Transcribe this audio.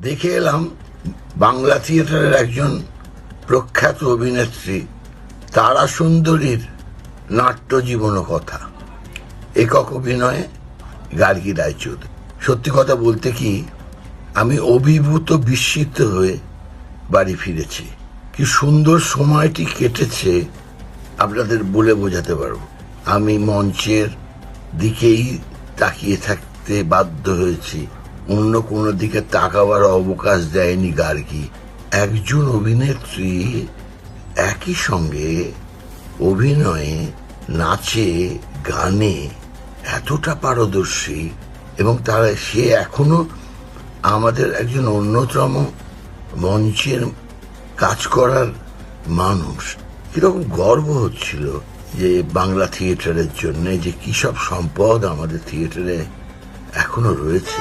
দেখে এলাম বাংলা থিয়েটারের একজন প্রখ্যাত অভিনেত্রী তারা সুন্দরীর নাট্য জীবন কথা, একক অভিনয়ে গার্গী রায়চৌধুরী। সত্যি কথা বলতে কি, আমি অভিভূত বিস্মিত হয়ে বাড়ি ফিরেছি। কি সুন্দর সময়টি কেটেছে আপনাদের বলে বোঝাতে পারবো। আমি মঞ্চের দিকেই তাকিয়ে থাকতে বাধ্য হয়েছি, অন্য কোনো দিকে তাকাবার অবকাশ দেয়নি গার্গী। একজন অভিনেত্রী একই সঙ্গে অভিনয়ে, নাচে, গানে এতটা পারদর্শী, এবং তারা সে এখনো আমাদের একজন অন্যতম মঞ্চের কাজ করার মানুষ। কিরকম গর্ব হচ্ছিল যে বাংলা থিয়েটারের জন্য যে কি সব সম্পদ আমাদের থিয়েটারে এখনো রয়েছে।